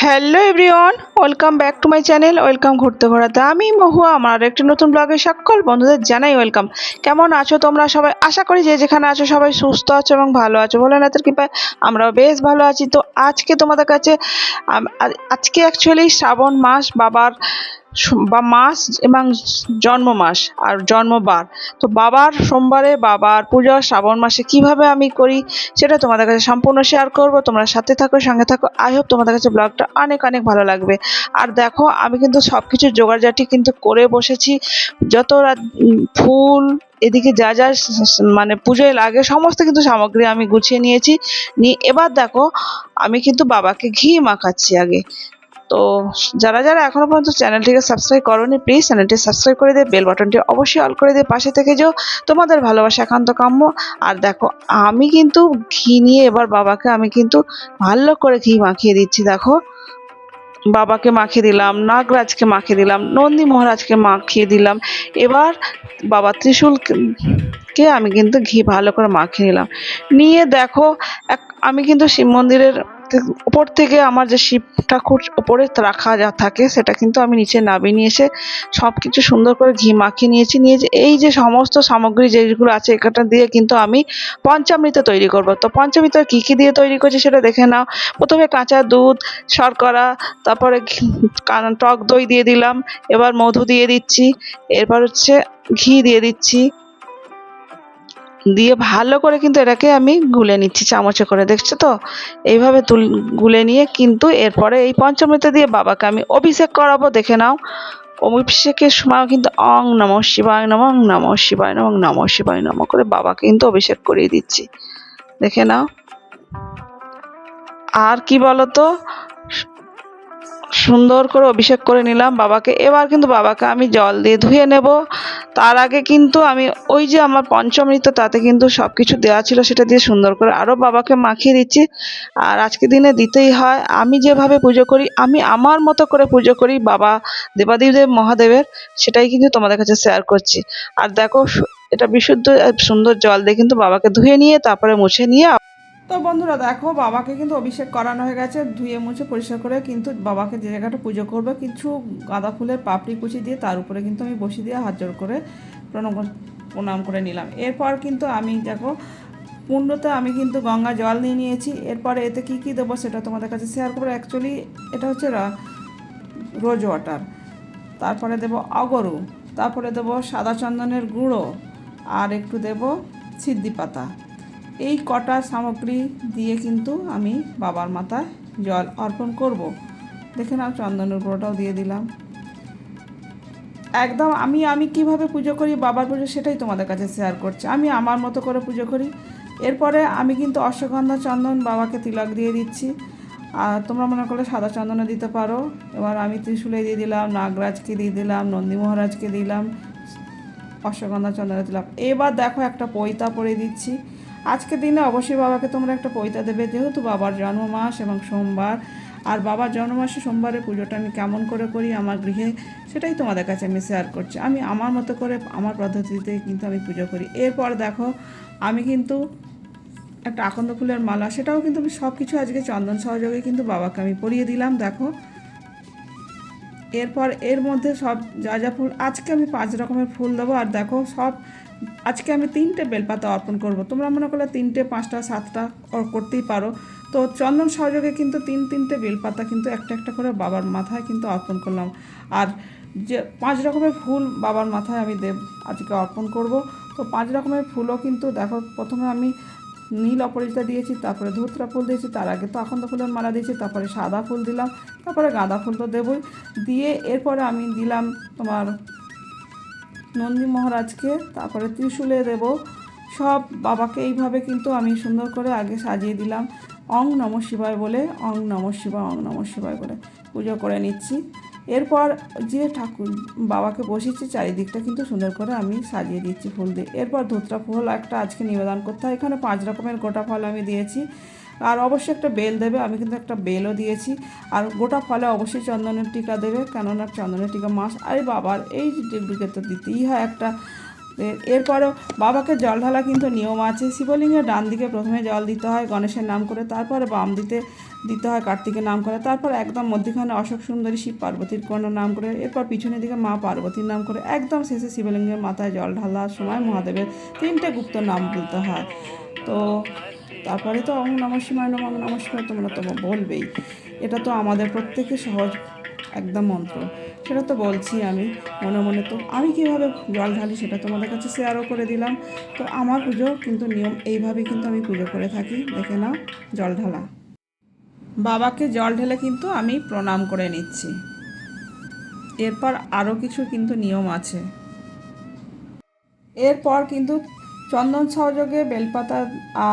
Hello everyone, welcome back to my channel. Welcome ঘুরতে ঘোরাতে। আমি মহুয়া, আমার একটি নতুন ব্লগে সকল বন্ধুদের জানাই ওয়েলকাম। কেমন আছো তোমরা সবাই? আশা করি যে যেখানে আছো সবাই সুস্থ আছো এবং ভালো আছো। ভোলেনাথের কৃপায় আমরাও বেশ ভালো আছি। তো আজকে তোমাদের কাছে আজকে অ্যাকচুয়ালি শ্রাবণ মাস, বাবার মাস এবং জন্ম মাস আর জন্মবার। তো বাবার সোমবারে বাবার পূজা শ্রাবণ মাসে কিভাবে আমি করি সেটা তোমাদের কাছে সম্পূর্ণ শেয়ার করব। তোমরা সাথে থাকো, সঙ্গে থাকো। আই হোপ তোমাদের কাছে ব্লগটা অনেক অনেক ভালো লাগবে। আর দেখো, আমি কিন্তু সবকিছু জোগাড়জাটি কিন্তু করে বসেছি। যত ফুল, এদিকে যা যা মানে পুজোয় লাগে সমস্ত কিন্তু সামগ্রী আমি গুছিয়ে নিয়েছি। নিয়ে এবার দেখো, আমি কিন্তু বাবাকে ঘি মাখাচ্ছি আগে। তো যারা যারা এখনো পর্যন্ত চ্যানেলটিকে সাবস্ক্রাইব করোনি, প্লিজ চ্যানেলটি সাবস্ক্রাইব করে দিয়ে বেল বাটনটি অবশ্যই অল করে দিয়ে পাশে থেকে যেও। তোমাদের ভালোবাসা একান্ত কাম্য। আর দেখো, আমি কিন্তু ঘি নিয়ে এবার বাবাকে আমি কিন্তু ভালো করে ঘি মাখিয়ে দিচ্ছি। দেখো, বাবাকে মাখিয়ে দিলাম, নাগরাজকে মাখিয়ে দিলাম, নন্দী মহারাজকে মাখিয়ে দিলাম। এবার বাবা ত্রিশূলকে আমি কিন্তু ঘি ভালো করে মাখিয়ে নিলাম। নিয়ে দেখো, আমি কিন্তু শিব মন্দিরের উপর থেকে আমার যে শিব ঠাকুর উপরে রাখা যা থাকে সেটা কিন্তু আমি নিচে নামিয়ে নিয়ে এসে সব কিছু সুন্দর করে ঘি মাখিয়ে নিয়েছি। এই যে সমস্ত সামগ্রী যেগুলো আছে এটা দিয়ে কিন্তু আমি পঞ্চামৃত তৈরি করব। তো পঞ্চামৃত কী কী দিয়ে তৈরি করছি সেটা দেখে নাও। প্রথমে কাঁচা দুধ, শর্করা, তারপরে টক দই দিয়ে দিলাম, এবার মধু দিয়ে দিচ্ছি, এরপর হচ্ছে ঘি দিয়ে দিচ্ছি, দিয়ে ভালো করে কিন্তু এটাকে আমি গুলে নিচ্ছি চামচে করে। দেখছো তো, এইভাবে গুলে নিয়ে কিন্তু এরপরে এই পঞ্চামৃত দিয়ে বাবাকে আমি অভিষেক করাবো। দেখে নাও, অভিষেকের সময় কিন্তু অং নমঃ শিবায় নমঃ, অং নমঃ শিবায় নমঃ, অং নমঃ শিবায় নমঃ করে বাবাকে কিন্তু অভিষেক করিয়ে দিচ্ছি। দেখে নাও। আর কি বলতো, সুন্দর করে অভিষেক করে নিলাম বাবাকে। এবার কিন্তু বাবাকে আমি জল দিয়ে ধুয়ে নেব। তার আগে কিন্তু আমি ওই যে আমার পঞ্চামৃত, তাতে কিন্তু সব কিছু দেওয়া ছিল, সেটা দিয়ে সুন্দর করে আরও বাবাকে মাখিয়ে দিচ্ছি। আর আজকে দিনে দিতেই হয়। আমি যেভাবে পুজো করি, আমি আমার মতো করে পুজো করি বাবা দেবাদিদেব মহাদেবের, সেটাই কিন্তু তোমাদের কাছে শেয়ার করছি। আর দেখো, এটা বিশুদ্ধ সুন্দর জল দিয়ে কিন্তু বাবাকে ধুয়ে নিয়ে তারপরে মুছে নিয়ে। তো বন্ধুরা দেখো, বাবাকে কিন্তু অভিষেক করানো হয়ে গেছে। ধুয়ে মুছে পরিষ্কার করে কিন্তু বাবাকে যে জায়গাটা পুজো করবে, কিছু গাঁদা ফুলের পাপড়ি কুচি দিয়ে তার উপরে কিন্তু আমি বসিয়ে দিয়ে হাত জোর করে প্রণাম করে নিলাম। এরপর কিন্তু আমি দেখো, কুণ্ডতে আমি কিন্তু গঙ্গা জল নিয়ে নিয়েছি। এরপরে এতে কি কি দেবো সেটা তোমাদের কাছে শেয়ার করবো। অ্যাকচুয়ালি এটা হচ্ছে রোজ ওয়াটার, তারপরে দেবো অগরু, তারপরে দেবো সাদা চন্দনের গুঁড়ো, আর একটু দেবো সিদ্ধি পাতা। এই কটা সামগ্রী দিয়ে কিন্তু আমি বাবার মাথায় জল অর্পণ করব। দেখে নাও, চন্দনের গুঁড়োটাও দিয়ে দিলাম। একদম আমি কিভাবে পুজো করি বাবার পুজো সেটাই তোমাদের কাছে শেয়ার করছি। আমি আমার মতো করে পুজো করি। এরপরে আমি কিন্তু অশ্বগন্ধা চন্দন বাবাকে তিলক দিয়ে দিচ্ছি। আর তোমরা মনে করলে সাদা চন্দনও দিতে পারো। এবার আমি ত্রিশূলে দিয়ে দিলাম, নাগরাজকে দিয়ে দিলাম, নন্দী মহারাজকে দিলাম, অশ্বগন্ধা চন্দনে দিলাম। এবার দেখো, একটা পৈতা পরে দিচ্ছি। আজকের দিনে অবশ্যই বাবাকে তোমরা একটা পৈতা দেবে, যেহেতু বাবার জন্ম মাস এবং সোমবার। আর বাবার জন্মমাসে সোমবারের পুজোটা আমি কেমন করে করি আমার গৃহে, সেটাই তোমাদের কাছে আমি শেয়ার করছি। আমি আমার মতো করে আমার পদ্ধতিতে কিন্তু আমি পুজো করি। এরপর দেখো, আমি কিন্তু একটা আকন্দ ফুলের মালা, সেটাও কিন্তু আমি সব কিছু আজকে চন্দন সহযোগে কিন্তু বাবাকে আমি পরিয়ে দিলাম। দেখো, এরপর এর মধ্যে সব যা যা ফুল, আজকে আমি 5 রকমের ফুল দেবো। আর দেখো, আজকে আমি 3টে বেলপাতা অর্পণ করব। তোমরা মনে করলে 3টে, 5টা, 7টা করতেই পারো। তো চন্দন সহযোগে কিন্তু 3টে বেলপাতা কিন্তু একটা একটা করে বাবার মাথায় কিন্তু অর্পণ করলাম। আর যে 5 রকমের ফুল বাবার মাথায় আমি আজকে অর্পণ করব। তো 5 রকমের ফুলও কিন্তু দেখো, প্রথমে আমি নীল অপরাজিতা দিয়েছি, তারপরে ধুতরা ফুল দিয়েছি, তার আগে তো আকন্দ ফুলের মালা দিয়েছি, তারপরে সাদা ফুল দিলাম, তারপরে গাঁদা ফুল তো দেবই। দিয়ে এরপরে আমি দিলাম তোমার নন্দী মহারাজকে, তারপরে ত্রিশূলে দেব। সব বাবাকে এইভাবে কিন্তু আমি সুন্দর করে আগে সাজিয়ে দিলাম। অং নমঃ শিবায় বলে, অং নমঃ শিবায়, অং নমঃ শিবায় বলে পুজো করে নিচ্ছি। এরপর যে ঠাকুর বাবাকে বসিয়েছি চারিদিকটা কিন্তু সুন্দর করে আমি সাজিয়ে দিচ্ছি ফুল দিয়ে। এরপর ধুতরা ফুল একটা আজকে নিবেদন করতে হয়। এখানে 5 রকমের গোটা ফল আমি দিয়েছি। আর অবশ্যই একটা বেল দেবে, আমি কিন্তু একটা বেলও দিয়েছি। আর গোটা ফলে অবশ্যই চন্দনের টিকা দেবে, কেননা চন্দনের টিকা মাস। আরে বাবার এই টিকাকে তো দিতেই হয় একটা। এরপরেও বাবাকে জল ঢালা কিন্তু নিয়ম আছে। শিবলিঙ্গের ডান দিকে প্রথমে জল দিতে হয় গণেশের নাম করে, তারপরে বাম দিতে দিতে হয় কার্তিকের নাম করে, তারপর একদম মধ্যখানে অশোক সুন্দরী শিব পার্বতীর কোনো নাম করে, এরপর পিছনের দিকে মা পার্বতীর নাম করে, একদম শেষে শিবলিঙ্গের মাথায় জল ঢালার সময় মহাদেবের 3টে গুপ্ত নাম বলতে হয়। তো তারপরে তো ওং নমঃ শিবায় নমঃ, ওং নমঃ শিবায় তোমরা তো বলবেই, এটা তো আমাদের প্রত্যেকের সহজ একদম মন্ত্র, সেটা তো বলছি আমি মনে মনে। তো আমি কীভাবে জল ঢালি সেটা তোমাদের কাছে শেয়ারও করে দিলাম। তো আমার পুজো কিন্তু নিয়ম এইভাবেই কিন্তু আমি পুজো করে থাকি, দেখে নাও। জল ঢালা, বাবাকে জল ঢেলে কিন্তু আমি প্রণাম করে নিচ্ছি। এরপর আরও কিছু কিন্তু নিয়ম আছে। এরপর কিন্তু চন্দন সহযোগে বেলপাতা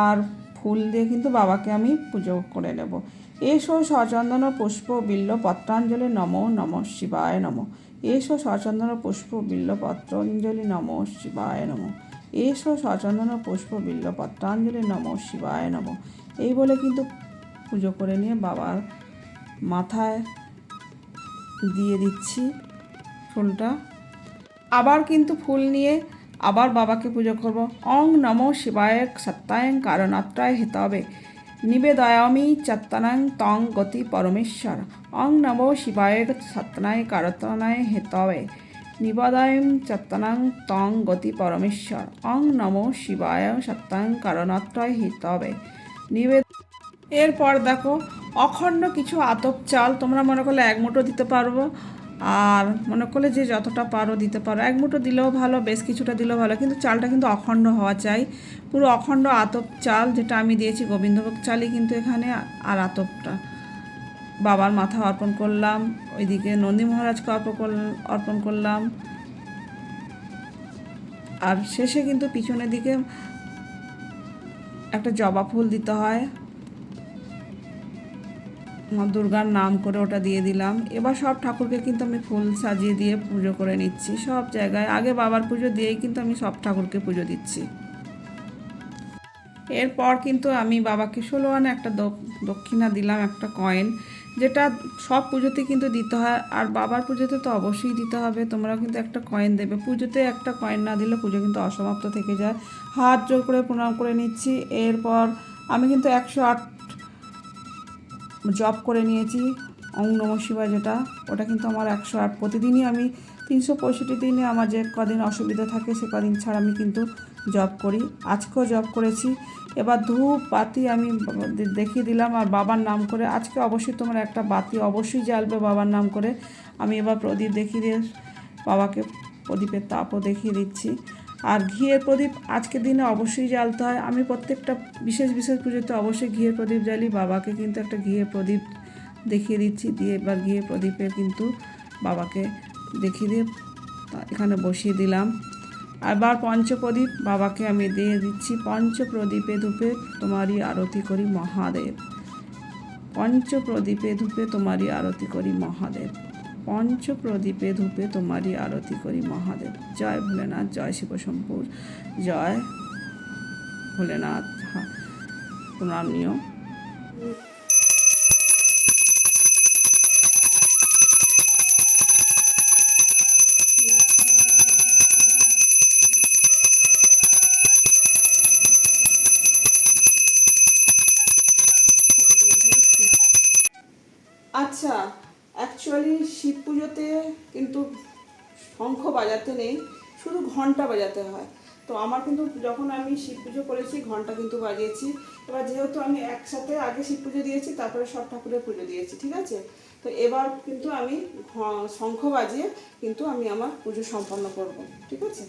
আর ফুল দিয়ে কিন্তু বাবাকে আমি পুজো করে নেব। এসো সচন্দন পুষ্প বিল্ল পত্রাঞ্জলি নমো নমঃ শিবায় নমঃ। এসো সচন্দন পুষ্প বিল্ল পত্রাঞ্জলি নমঃ শিবায় নমঃ। এসো সচন্দন পুষ্প বিল্ল পত্রাঞ্জলি নমঃ শিবায় নমঃ। এই বলে কিন্তু পুজো করে নিয়ে বাবার মাথায় দিয়ে দিচ্ছি ফুলটা। আবার কিন্তু ফুল নিয়ে আবার বাবাকে পুজো করব। ওং নমো শিবায় সত্যায়ং কারণাত্রায় হিতবে নিবেদয়ামি চত্তনাং তং গতি পরমেশ্বর। ওং নমো শিবায় সত্যায় কারণায় হিতবে নিবেদয়ম চত্তনাং তং গতি পরমেশ্বর। ওং নমো শিবায় সত্যায়ং কারণাত্রায় হিতবে নিবেদ। এরপর দেখো অখণ্ড কিছু আতপ চাল, তোমরা মনে করলে 1 মুঠো দিতে পারবো, আর মনে করলে যে যতটা পারো দিতে পারো। 1 মুঠো দিলেও ভালো, বেশ কিছুটা দিলেও ভালো, কিন্তু চালটা কিন্তু অখণ্ড হওয়া চাই, পুরো অখণ্ড আতপ চাল যেটা আমি দিয়েছি গোবিন্দভোগ চালই কিন্তু এখানে। আর আতপটা বাবার মাথা অর্পণ করলাম, ওইদিকে নন্দী মহারাজকে অর্পণ করলাম, আর শেষে কিন্তু পিছনের দিকে একটা জবা ফুল দিতে হয়, মা দুর্গার নাম করে ওটা দিয়ে দিলাম। এবার সব ঠাকুরকে কিন্তু আমি ফুল সাজিয়ে দিয়ে পুজো করে নিচ্ছি সব জায়গায়। আগে বাবার পুজো দিয়েই কিন্তু আমি সব ঠাকুরকে পুজো দিচ্ছি। এরপর কিন্তু আমি বাবাকে 16 আনা একটা দক্ষিণা দিলাম, একটা কয়েন, যেটা সব পুজোতে কিন্তু দিতে হয়, আর বাবার পুজোতে তো অবশ্যই দিতে হবে। তোমরাও কিন্তু একটা কয়েন দেবে, পুজোতে একটা কয়েন না দিলে পুজো কিন্তু অসমাপ্ত থেকে যায়। হাত জোর করে প্রণাম করে নিচ্ছি। এরপর আমি কিন্তু 108 জপ করে নিয়েছি ওং নমঃ শিবায়, যেটা ওটা কিন্তু আমার 108 প্রতিদিনই আমি 365 দিনে আমার যে কদিন অসুবিধা থাকে সে কদিন ছাড়া আমি কিন্তু জপ করি, আজকেও জপ করেছি। এবার ধূপ বাতি আমি দেখিয়ে দিলাম, আর বাবার নাম করে আজকে অবশ্যই তোমরা একটা বাতি অবশ্যই জ্বালবে বাবার নাম করে। আমি এবার প্রদীপ দেখিয়ে দিয়ে বাবাকে প্রদীপের তাপও দেখিয়ে দিচ্ছি। আর ঘিয়ের প্রদীপ আজকের দিনে অবশ্যই জ্বালতে হয়। আমি প্রত্যেকটা বিশেষ পুজোতে অবশ্যই ঘিয়ের প্রদীপ জ্বালি। বাবাকে কিন্তু একটা ঘিয়ের প্রদীপ দেখিয়ে দিচ্ছি, দিয়ে এবার ঘিয়ের প্রদীপে কিন্তু বাবাকে দেখিয়ে দিয়ে এখানে বসিয়ে দিলাম। আবার পঞ্চপ্রদীপ বাবাকে আমি দিয়ে দিচ্ছি। পঞ্চপ্রদীপে ধূপে তোমারই আরতি করি মহাদেব। পঞ্চপ্রদীপে ধূপে তোমারই আরতি করি মহাদেব। পঞ্চপ্রদীপে ধূপে তোমারই আরতি করি মহাদেব। জয় ভোলেনাথ, জয় শিবশম্ভুর, জয় ভোলেনাথ। প্রণাম নিও। আচ্ছা, অ্যাকচুয়ালি শিব পুজোতে কিন্তু শঙ্খ বাজাতে নেই, শুধু ঘন্টা বাজাতে হয়। তো আমার কিন্তু যখন আমি শিব পুজো করেছি ঘন্টা কিন্তু বাজিয়েছি। এবার যেহেতু আমি একসাথে আগে শিব পুজো দিয়েছি তারপরে সব ঠাকুরের পুজো দিয়েছি, ঠিক আছে? তো এবার কিন্তু আমি শঙ্খ বাজিয়ে কিন্তু আমি আমার পুজো সম্পন্ন করব, ঠিক আছে?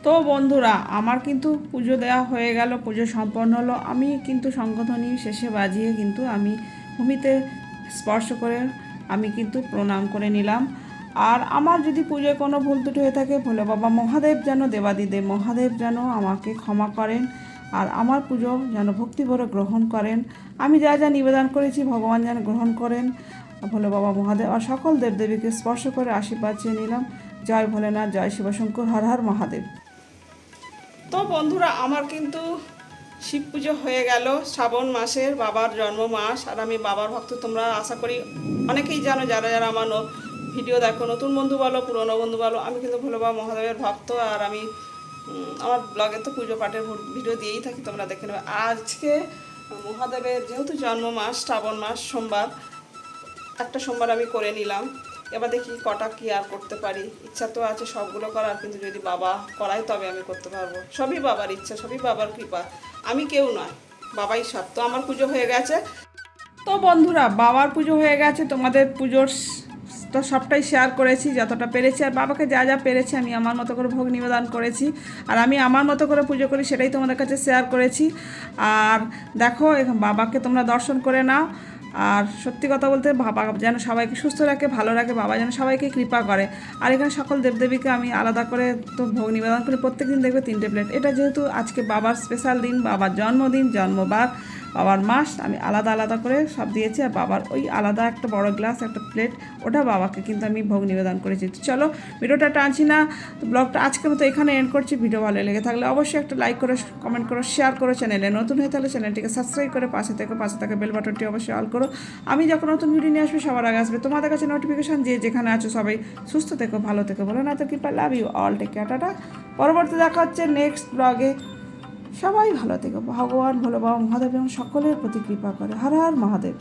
তো বন্ধুরা, আমার কিন্তু পুজো দেওয়া হয়ে গেল, পুজো সম্পন্ন হলো। আমি কিন্তু শঙ্খধ্বনি শেষে বাজিয়ে কিন্তু আমি ভূমিতে স্পর্শ করে আমি কিন্তু প্রণাম করে নিলাম। আর আমার যদি পুজোয় কোনো ভুল ত্রুটি হয়ে থাকে, ভোলে বাবা মহাদেব যেন, দেবাদিদেব মহাদেব যেন আমাকে ক্ষমা করেন, আর আমার পুজো যেন ভক্তিভরে গ্রহণ করেন। আমি যা যা নিবেদন করেছি ভগবান যেন গ্রহণ করেন, ভোলে বাবা মহাদেব। আর সকল দেবদেবীকে স্পর্শ করে আশীর্বাদ চেয়ে নিলাম। জয় ভোলেনাথ, জয় শিবশঙ্কর, হর হর মহাদেব। তো বন্ধুরা, আমার কিন্তু শিব পুজো হয়ে গেল। শ্রাবণ মাসের বাবার জন্ম মাস, আর আমি বাবার ভক্ত। তোমরা আশা করি অনেকেই জানো, যারা যারা আমার ভিডিও দেখো, নতুন বন্ধু বলো পুরনো বন্ধু বলো, আমি কিন্তু ভোলে বাবা মহাদেবের ভক্ত। আর আমি আমার ব্লগে তো পুজো পাঠের ভিডিও দিয়েই থাকি, তোমরা দেখে নেবে। আজকে মহাদেবের যেহেতু জন্ম মাস, শ্রাবণ মাস, সোমবার, একটা সোমবার আমি করে নিলাম। এবার দেখি কটা কি আর করতে পারি। ইচ্ছা তো আছে সবগুলো করার, কিন্তু যদি বাবা করায় তবে আমি করতে পারবো। সবই বাবার ইচ্ছা, সবই বাবার কৃপা, আমি কেউ নয়, বাবাই সব। তো আমার পুজো হয়ে গেছে। তো বন্ধুরা, বাবার পুজো হয়ে গেছে, তোমাদের পুজোর তো সবটাই শেয়ার করেছি যতটা পেরেছি, আর বাবাকে যা যা পেরেছি আমি আমার মতো করে ভোগ নিবেদন করেছি, আর আমি আমার মতো করে পুজো করি সেটাই তোমাদের কাছে শেয়ার করেছি। আর দেখো, বাবাকে তোমরা দর্শন করে নাও। আর সত্যি কথা বলতে, বাবা যেন সবাইকে সুস্থ রাখে, ভালো রাখে, বাবা যেন সবাইকে কৃপা করে। আর এখানে সকল দেবদেবীকে আমি আলাদা করে তো ভোগ নিবেদন করি, প্রত্যেক দিন দেখবে 3টে প্লেট। এটা যেহেতু আজকে বাবার স্পেশাল দিন, বাবার জন্মদিন, জন্মবার, বাবার মাস, আমি আলাদা আলাদা করে সব দিয়েছি। আর বাবার ওই আলাদা একটা বড় গ্লাস, একটা প্লেট, ওটা বাবাকে কিন্তু আমি ভোগ নিবেদন করেছি। তো চলো, ভিডিওটা টানছি না, তো ব্লগটা আজকের মতো এখানে এন্ড করছি। ভিডিও ভালো লেগে থাকলে অবশ্যই একটা লাইক করো, কমেন্ট করো, শেয়ার করো। চ্যানেলে নতুন হয়ে থাকলে চ্যানেলটিকে সাবস্ক্রাইব করে পাশে থাকা বেল বাটনটি অবশ্যই অল করো। আমি যখন নতুন ভিডিও নিয়ে আসবে সবার আগে আসবে তোমাদের কাছে নোটিফিকেশান। যে যেখানে আছো সবাই সুস্থ থেকো, ভালো থেকো, বলো না তো Kripa. Love you all, take care, tata. পরবর্তী দেখা হচ্ছে নেক্সট ব্লগে। সবাই ভালো থেকো। ভগবান ভোলে বাবা মহাদেব যেন সকলের প্রতি কৃপা করে। হর হর মহাদেব।